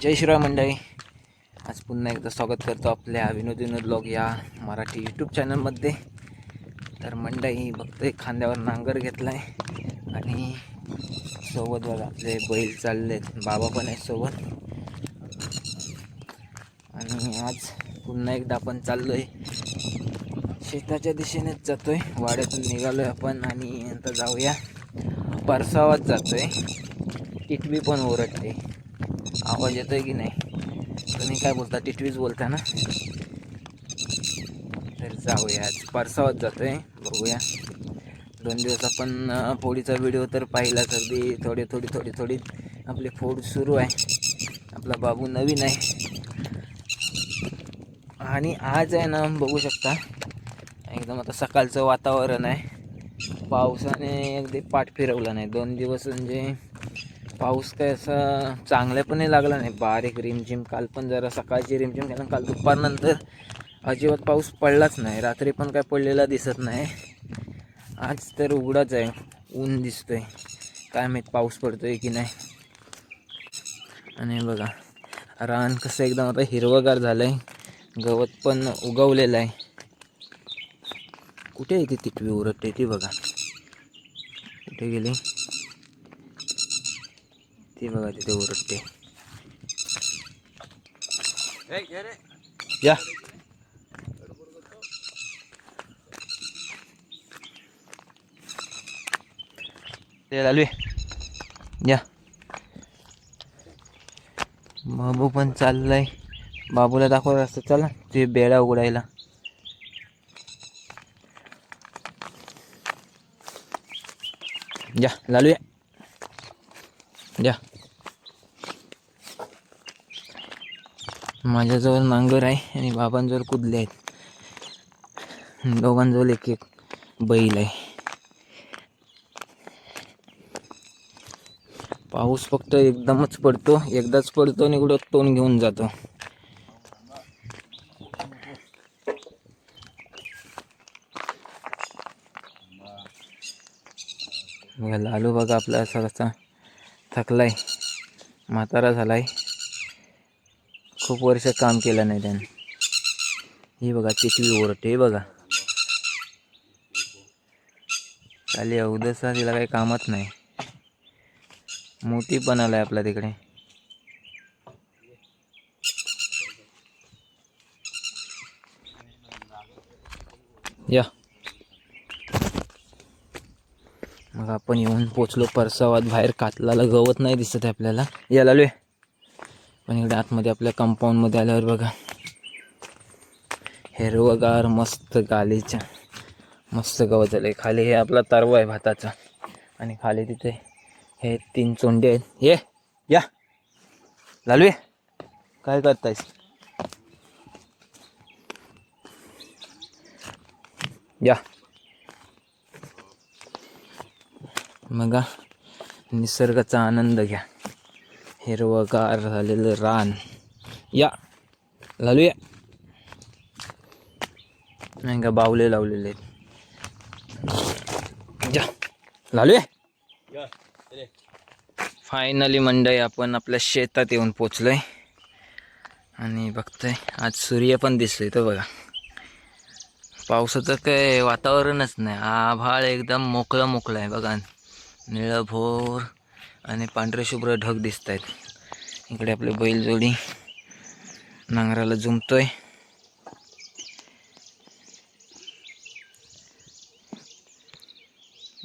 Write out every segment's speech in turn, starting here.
जय श्रीराम मंडळी. आज पुन्हा एकदा स्वागत करतो आपल्या विनोद ब्लॉग या मराठी यूट्यूब चॅनलमध्ये. तर मंडळी बघतोय खांद्यावर नांगर घेतला आहे आणि सोबत बघा आपले बैल चाललेत, बाबा पण आहेत सोबत. आणि आज पुन्हा एकदा आपण चाललो आहे शेताच्या दिशेनेच जातोय. वाड्यातून निघालोय आपण आणि आता जाऊया परसावात जातोय. टिटवी पण ओरडते, आवाज येतोय की नाही? तुम्ही काय बोलता? टिटवीच बोलता ना? तर जाऊया, आज परसावात जातोय. बघूया 2 दिवस आपण फोडीचा व्हिडिओ तर पाहिला, तर थोडी आपली फोड सुरू आहे. आपला बाबू नवीन आहे आणि आज आहे ना, बघू शकता एकदम आता सकाळचं वातावरण आहे. पावसाने अगदी पाठ फिरवला नाही 2 दिवस. म्हणजे पाऊस काय असा चांगल्यापणे लागला नाही, बारीक रिमझिम. काल पण जरा सकाळची रिमझिम केला, काल दुपारनंतर अजिबात पाऊस पडलाच नाही. रात्री पण काय पडलेला दिसत नाही. आज तर उघडाच आहे, ऊन दिसतोय. काय माहीत पाऊस पडतोय की नाही. आणि बघा रान कसं एकदम आता हिरवगार झालं आहे, गवत पण उगवलेलं आहे. कुठे आहे ती टिटवी ओरडते ती? बघा कुठे गेली ती? बघा तिथे ओरडते. या ते लालू या. बाबू पण चाललाय, बाबूला दाखव रस्ता. चला ते बेडा उघडायला. या लालू या. माझ्याजवळ नांगर आहे आणि बाबांजवळ कुदले आहेत. दोघांजवळ एक एक बैल आहे. पाऊस फक्त एकदमच पडतो, एकदाच पडतो आणि कुठं तोंड घेऊन जातो. लालू बघा आपला असा कसा थकलाय, म्हातारा झालाय. खूप वर्ष काम केलं नाही त्याने. ही बघा टिटवी ओरडते, हे बघा. खाली अवदसा तिला काही कामच नाही. मोठी पण आलाय आपला तिकडे. या मग आपण येऊन पोचलो परसावात. बाहेर कातलाला गवत नाही दिसत आहे आपल्याला. या लालू. पण इकडे आतमध्ये आपल्या कंपाऊंडमध्ये आल्यावर बघा हिरवगार मस्त गालीच्या मस्त गवत आलंय. खाली हे आपला तरवा आहे भाताचा आणि खाली तिथे हे 3 चोंडे आहेत. ये या लालू, काय करतायस? या. मग निसर्गाचा आनंद घ्या. हिरवगार झालेलं रान. या लालू या. नाही का बावले लावलेले आहेत. या लालू या. फायनली मंडळी आपण आपल्या शेतात येऊन पोचलोय आणि बघतोय आज सूर्य पण दिसतोय. तो बघा, पावसाचं काय वातावरणच नाही. आभाळ एकदम मोकळं आहे बघा. निळभोर आणि पांढरे शुभ्र ढग दिसत आहेत. इकडे आपले बैलजोडी नांगराला जुंपतोय.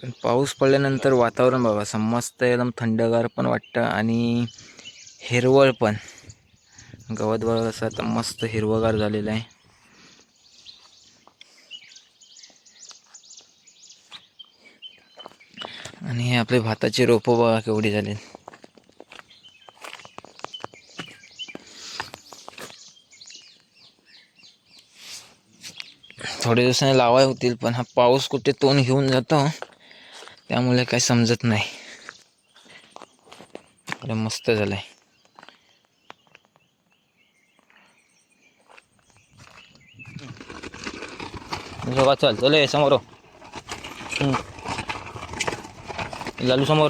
पण पाऊस पडल्यानंतर वातावरण बघा समस्त एकदम थंडगार पण वाटतं आणि हिरवळ पण. गवत बघा असं आता मस्त हिरवगार झालेलं आहे. आणि हे आपले भाताचे रोपं बघा केवढी झाले. थोडे दिवसांनी लावाय होतील, पण हा पाऊस कुठे तोंड घेऊन जातो त्यामुळे काही समजत नाही. अरे मस्त झालंय. चल चल समोर लालू समोर.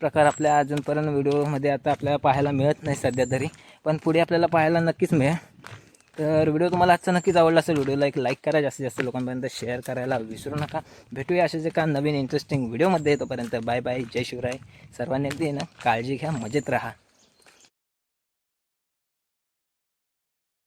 प्रकार आपल्या अजूनपर्यंत व्हिडिओमध्ये आता आपल्याला पाहायला मिळत नाही सध्या तरी, पण पुढे आपल्याला पाहायला नक्कीच मिळेल. तर व्हिडिओ तुम्हाला आजचा नक्कीच आवडला असेल. व्हिडिओला एक लाईक करा, जास्तीत जास्त लोकांपर्यंत शेअर करायला विसरू नका. भेटूया अशाच एका नवीन इंटरेस्टिंग व्हिडिओमध्ये. तोपर्यंत बाय बाय, जय शिवराय. सर्वांनी अगदी ना काळजी घ्या, मजेत राहा.